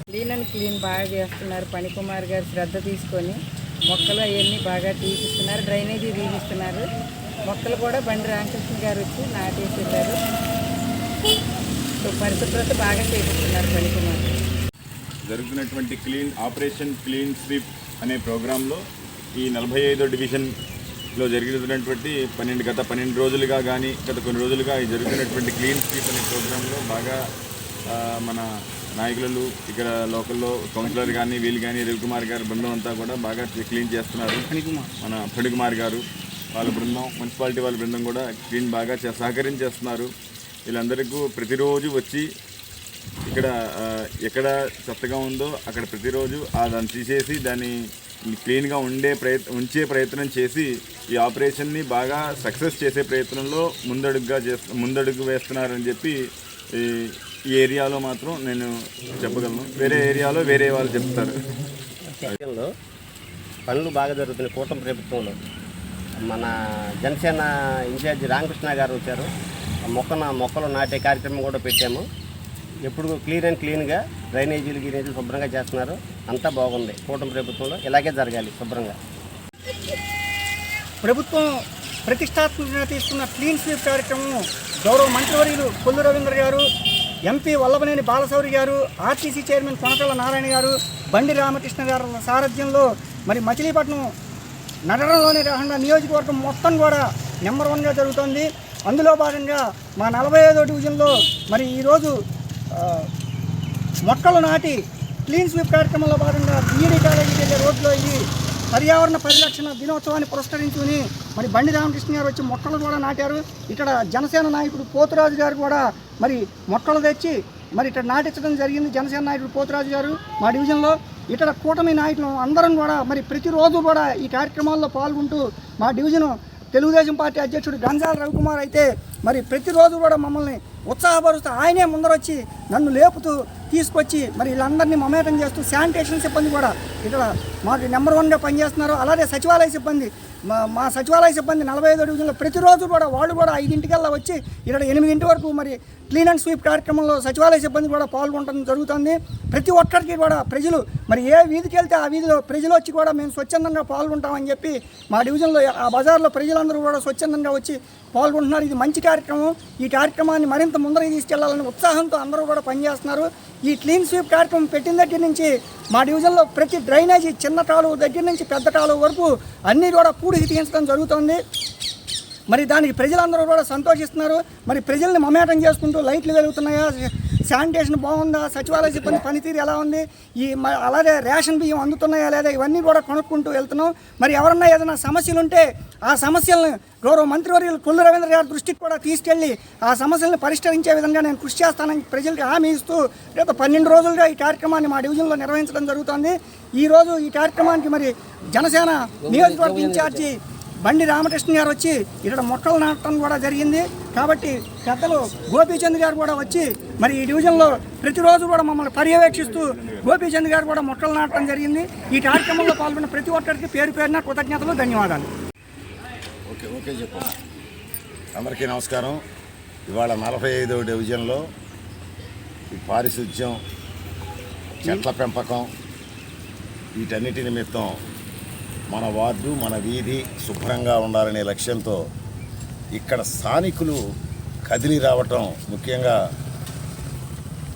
Clean and clean బాగా చేస్తున్నారు. పనికుమార్ గారు శ్రద్ధ తీసుకొని మొక్కలు అవన్నీ బాగా తీపిస్తున్నారు, డ్రైనేజీ తీపిస్తున్నారు. మొక్కలు కూడా బండి రామకృష్ణ గారు వచ్చి నాటేసి వెళ్ళారు. పరిశుభ్రత బాగా చేపిస్తున్నారు పనికుమార్. జరుగుతున్నటువంటి ఆపరేషన్ క్లీన్ స్వీప్ అనే ప్రోగ్రాంలో ఈ 45వ డివిజన్లో జరుగుతున్నటువంటి గత 12 రోజులుగా కానీ గత కొన్ని రోజులుగా ఈ జరుగుతున్నటువంటి క్లీన్ స్వీప్ అనే ప్రోగ్రాంలో బాగా మన నాయకులు ఇక్కడ లోకల్లో కౌన్సిలర్ కానీ వీళ్ళు కానీ రవికుమార్ గారి బృందం అంతా కూడా బాగా క్లీన్ చేస్తున్నారు. మన ఫణికుమార్ గారు వాళ్ళ బృందం, మున్సిపాలిటీ వాళ్ళ బృందం కూడా క్లీన్ బాగా సహకరించేస్తున్నారు. వీళ్ళందరికీ ప్రతిరోజు వచ్చి ఇక్కడ ఎక్కడ చెత్తగా ఉందో అక్కడ ప్రతిరోజు దాన్ని తీసేసి దాన్ని క్లీన్గా ఉంచే ప్రయత్నం చేసి ఈ ఆపరేషన్ని బాగా సక్సెస్ చేసే ప్రయత్నంలో ముందడుగు వేస్తున్నారని చెప్పి ఈ ఏరియాలో మాత్రం నేను చెప్పగలను. వేరే ఏరియాలో వేరే వాళ్ళు చెప్తారు. పనులు బాగా జరుగుతున్నాయి. కూటమి ప్రభుత్వంలో మన జనసేన ఇన్ఛార్జి రామకృష్ణ గారు వచ్చారు. మొక్కలు నాటే కార్యక్రమం కూడా పెట్టాము. ఎప్పుడు క్లీన్గా డ్రైనేజీలు శుభ్రంగా చేస్తున్నారు. అంతా బాగుంది. కూటమి ప్రభుత్వంలో ఇలాగే జరగాలి శుభ్రంగా. ప్రభుత్వం ప్రతిష్టాత్మకంగా తీసుకున్న క్లీన్ స్వీప్ కార్యక్రమం గౌరవ మంత్రివర్యులు కొల్లు రవీంద్ర గారు, ఎంపీ వల్లభనేని బాలశౌరి గారు, ఆర్టీసీ చైర్మన్ కొనకళ్ళ నారాయణ గారు, బండి రామకృష్ణ గారి సారథ్యంలో మరి మచిలీపట్నం నగరంలోనే కాకుండా నియోజకవర్గం మొత్తం కూడా నెంబర్ 1గా జరుగుతుంది. అందులో భాగంగా మా 45వ డివిజన్లో మరి ఈరోజు మొక్కలు నాటి క్లీన్ స్వీప్ కార్యక్రమంలో భాగంగా బీఈడీ కాలేజీకి వెళ్ళే రోడ్లో ఇది పర్యావరణ పరిరక్షణ దినోత్సవాన్ని పురస్కరించుకుని మరి బండి రామకృష్ణ గారు వచ్చి మొక్కలు కూడా నాటారు. ఇక్కడ జనసేన నాయకుడు పోతురాజు గారు కూడా మరి మొక్కలు తెచ్చి మరి ఇక్కడ నాటించడం జరిగింది. జనసేన నాయకుడు పోతురాజు గారు మా డివిజన్లో ఇక్కడ కూటమి నాయకులు అందరం కూడా మరి ప్రతిరోజు కూడా ఈ కార్యక్రమాల్లో పాల్గొంటూ మా డివిజను తెలుగుదేశం పార్టీ అధ్యక్షుడు గంజాల రవికుమార్ అయితే మరి ప్రతిరోజు కూడా మమ్మల్ని ఉత్సాహపరుస్తూ ఆయనే ముందరొచ్చి నన్ను లేపుతూ తీసుకొచ్చి మరి వీళ్ళందరినీ మమేకం చేస్తూ శానిటేషన్ సిబ్బంది కూడా ఇక్కడ మాకు నెంబర్ 1గా పనిచేస్తున్నారు. అలాగే సచివాలయ సిబ్బంది మా సచివాలయ సిబ్బంది 45వ డివిజన్లో ప్రతిరోజు కూడా వాళ్ళు కూడా 5ంటికల్లా వచ్చి ఇక్కడ 8 వరకు మరి క్లీన్ అండ్ స్వీప్ కార్యక్రమంలో సచివాలయ సిబ్బంది కూడా పాల్గొనడం జరుగుతుంది. ప్రతి ఒక్కరికి కూడా ప్రజలు మరి ఏ వీధికి వెళ్తే ఆ వీధిలో ప్రజలు వచ్చి కూడా మేము స్వచ్ఛందంగా పాల్గొంటామని చెప్పి మా డివిజన్లో ఆ బజార్లో ప్రజలందరూ కూడా స్వచ్ఛందంగా వచ్చి పాల్గొంటున్నారు. ఇది మంచి కార్యక్రమం. ఈ కార్యక్రమాన్ని మరింత ముందరికి తీసుకెళ్లాలని ఉత్సాహంతో అందరూ కూడా పనిచేస్తున్నారు. ఈ క్లీన్ స్వీప్ కార్యక్రమం పెట్టిన దగ్గర నుంచి మా డివిజన్లో ప్రతి డ్రైనేజీ చిన్న కాలువ దగ్గర నుంచి పెద్ద కాలువ వరకు అన్నీ కూడా పూడికి తీయించడం జరుగుతుంది. మరి దానికి ప్రజలందరూ కూడా సంతోషిస్తున్నారు. మరి ప్రజల్ని మమేకం చేసుకుంటూ లైట్లు వెలుగుతున్నాయా, శానిటేషన్ బాగుందా, సచివాలయ సిబ్బంది పనితీరు ఎలా ఉంది, అలాగే రేషన్ బియ్యం అందుతున్నాయా లేదా, ఇవన్నీ కూడా కొనుక్కుంటూ వెళ్తున్నాం. మరి ఎవరన్నా ఏదైనా సమస్యలు ఉంటే ఆ సమస్యలను గౌరవ మంత్రివర్యులు కొల్లు రవీంద్ర గారి దృష్టికి కూడా తీసుకెళ్ళి ఆ సమస్యలను పరిష్కరించే విధంగా నేను కృషి చేస్తానని ప్రజలకు హామీ ఇస్తూ గత 12 రోజులుగా ఈ కార్యక్రమాన్ని మా డివిజన్లో నిర్వహించడం జరుగుతుంది. ఈరోజు ఈ కార్యక్రమానికి మరి జనసేన నియోజకవర్గ ఇన్ఛార్జి బండి రామకృష్ణ గారు వచ్చి ఇక్కడ మొక్కలు నాటడం కూడా జరిగింది. కాబట్టి పెద్దలు గోపీచంద్ గారు కూడా వచ్చి మరి ఈ డివిజన్లో ప్రతిరోజు కూడా మమ్మల్ని పర్యవేక్షిస్తూ గోపీచంద్ గారు కూడా మొక్కలు నాటడం జరిగింది. ఈ కార్యక్రమంలో పాల్గొన్న ప్రతి ఒక్కరికి పేరున కృతజ్ఞతలు, ధన్యవాదాలు. ఓకే చెప్పు. అందరికీ నమస్కారం. ఇవాళ 45వ డివిజన్లో ఈ పారిశుధ్యం, చెట్ల పెంపకం వీటన్నిటి నిమిత్తం మన వార్డు, మన వీధి శుభ్రంగా ఉండాలనే లక్ష్యంతో ఇక్కడ స్థానికులు కదిలి రావటం, ముఖ్యంగా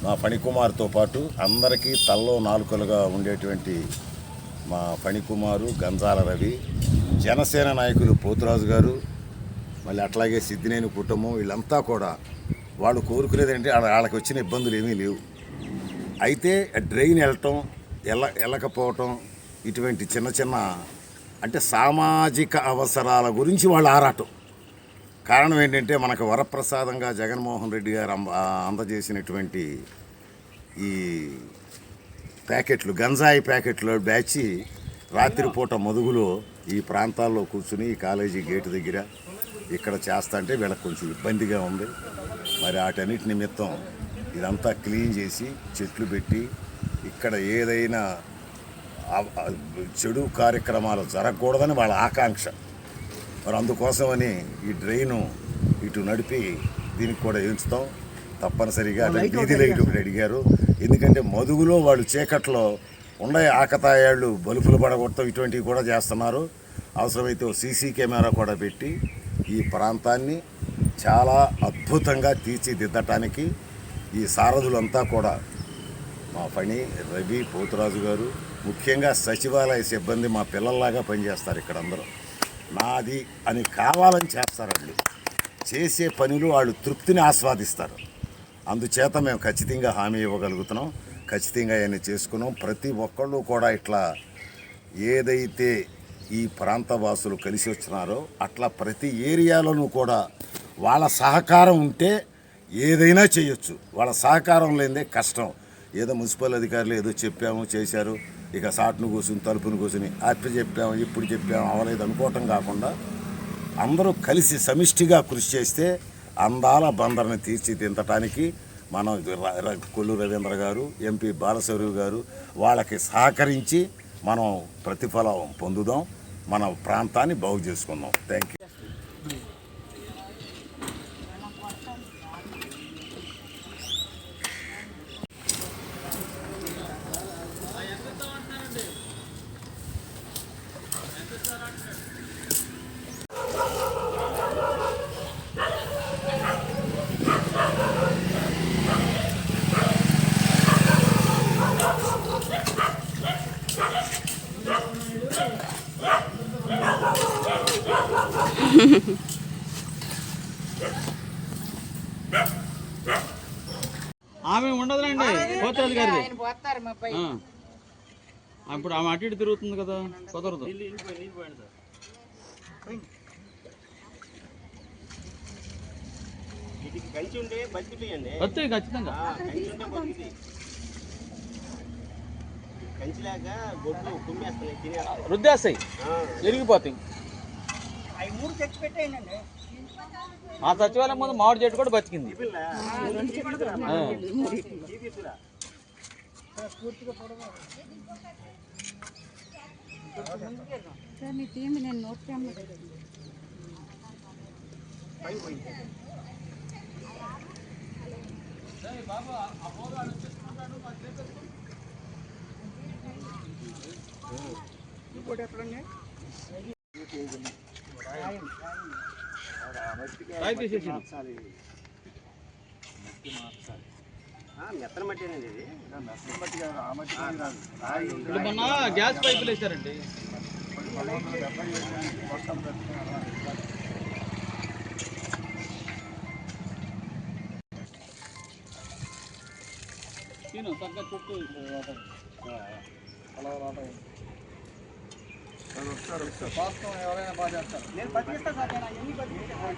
మా ఫణికుమార్తో పాటు అందరికీ తల్లో నాలుకలుగా ఉండేటువంటి మా ఫణికుమారు, గంజాల రవి, జనసేన నాయకులు పోతురాజు గారు, మళ్ళీ అట్లాగే సిద్ధినేని కుటుంబం, వీళ్ళంతా కూడా వాళ్ళు కోరుకునేదంటే వాళ్ళకి వచ్చిన ఇబ్బందులు ఏమీ లేవు. అయితే డ్రైన్ వెళ్ళకపోవటం ఇటువంటి చిన్న అంటే సామాజిక అవసరాల గురించి వాళ్ళు ఆరాటం. కారణం ఏంటంటే మనకు వరప్రసాదంగా జగన్మోహన్ రెడ్డి గారు అందజేసినటువంటి ఈ ప్యాకెట్లు, గంజాయి ప్యాకెట్లు బ్యాచి రాత్రిపూట మదుగులో ఈ ప్రాంతాల్లో కూర్చుని ఈ కాలేజీ గేటు దగ్గర ఇక్కడ చేస్తుంటే వీళ్ళకి కొంచెం ఇబ్బందిగా ఉంది. మరి వాటన్నిటి నిమిత్తం ఇదంతా క్లీన్ చేసి చెట్లు పెట్టి ఇక్కడ ఏదైనా చెడు కార్యక్రమాలు జరగకూడదని వాళ్ళ ఆకాంక్ష. మరి అందుకోసమని ఈ డ్రైను ఇటు నడిపి దీనికి కూడా వేయించుతాం తప్పనిసరిగా. వీధి లైట్ ఒకటి అడిగారు, ఎందుకంటే మదుగులో వాళ్ళు చీకట్లో ఉండే ఆకతాయాళ్ళు బలుపులు పడగొట్టడం ఇటువంటివి కూడా చేస్తున్నారు. అవసరమైతే సీసీ కెమెరా కూడా పెట్టి ఈ ప్రాంతాన్ని చాలా అద్భుతంగా తీర్చిదిద్దటానికి ఈ సారథులంతా కూడా మా పని రవి పోతురాజు గారు, ముఖ్యంగా సచివాలయ సిబ్బంది మా పిల్లల్లాగా పనిచేస్తారు. ఇక్కడ అందరూ నాది అని కావాలని చేస్తారండి. చేసే పనులు వాళ్ళు తృప్తిని ఆస్వాదిస్తారు. అందుచేత మేము ఖచ్చితంగా హామీ ఇవ్వగలుగుతున్నాం, ఖచ్చితంగా అవన్నీ చేసుకున్నాం. ప్రతి ఒక్కళ్ళు కూడా ఇట్లా ఏదైతే ఈ ప్రాంత వాసులు కలిసి వచ్చినారో అట్లా ప్రతి ఏరియాలోనూ కూడా వాళ్ళ సహకారం ఉంటే ఏదైనా చేయొచ్చు. వాళ్ళ సహకారం లేదే కష్టం. ఏదో మున్సిపల్ అధికారులు ఏదో చెప్పాము చేశారు, ఇక సాటును కూర్చుని తలుపును కూర్చుని అప్పుడు చెప్పాము ఇప్పుడు చెప్పాము అవలేదు అనుకోవటం కాకుండా అందరూ కలిసి సమిష్టిగా కృషి చేస్తే అందాల బందర్ని తీర్చిదిద్దటానికి మనం కొల్లు రవీంద్ర గారు, ఎంపీ బాలశౌరి గారు వాళ్ళకి సహకరించి మనం ప్రతిఫలం పొందుదాం, మన ప్రాంతాన్ని బాగు చేసుకుందాం. Thank you. ఆమె ఉండదులేండి పోతారు గారిది. ఆయన పోతారు మా పై ఇప్పుడు ఆమె అటు ఇటు తిరుగుతుంది కదా, కుదరదు. కంచి ఉంటే బతికిపోయండి, వస్తాయి ఖచ్చితంగా. కంచి లేక గొడ్లు కుమ్మేస్తున్నాయి, తినేస్తాయి, రుద్దేస్తాయి, ఎరిగిపోతాయి. అవి 3 తెచ్చి పెట్టేయండి. మా సచివాలయం ముందు మామిడి చెట్టు కూడా బతికింది. ఇంకోటి ఎక్కడండి? మెత్తన మట్టి అనేది ఇది. మొన్న గ్యాస్ పైపులు వేసారండి. చక్కగా చుట్టూ ఎవరైనా బాగా చేస్తారు. నేను బతికిస్తా సార్, నేను అవన్నీ బతికిస్తాను.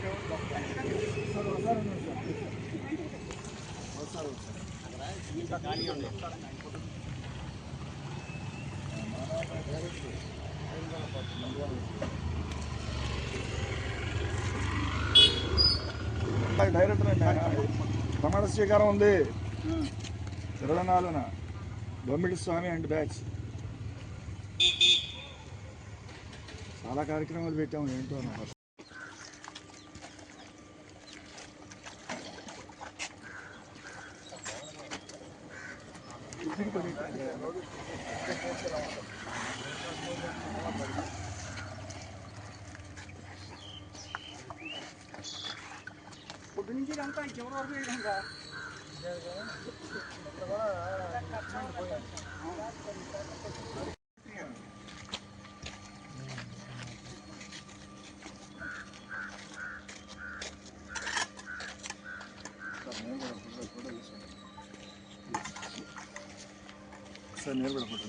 డైరెక్టర్ అండి, ప్రమాణ స్వీకారం ఉంది 24న బొమ్మిడి స్వామి అండ్ బ్యాచ్. చాలా కార్యక్రమాలు పెట్టాము. ఏంటో పొద్దు నుంచి ఇదంతా చివరి వరకు వేయడంగా సార్ నేను కూడా ఫోటో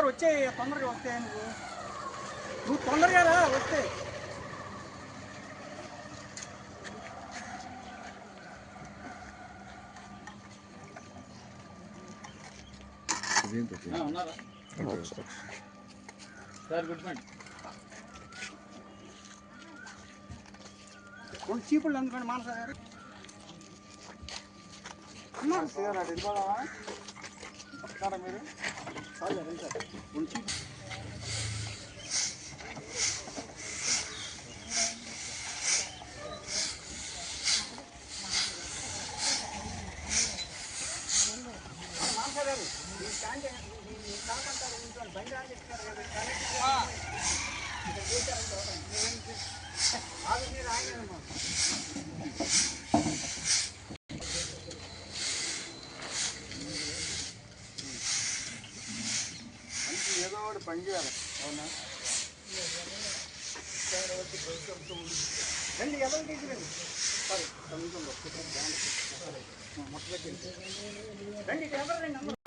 వచ్చే తొందరగా వస్తాయి. నువ్వు తొందరగా రా, వస్తే ఉన్నారా సార్? Good morning. 2 చీపుళ్ళు అందుకోండి మానస గారు. మీరు ఈ స్టాండ్ ఈ స్టాప్ అంటారు ఇంట్లో బండి ఆగిస్తున్నారు కదా ఇక్కడ చూసారంటే ఆగు మీరు ఆగలేదమ్మా. ఏదో ఒకటి పని చేయాలి. అవునా? రండి ఎవరు తీసుకురండి రండి ఇక్కడ ఎవరు రండి అందరూ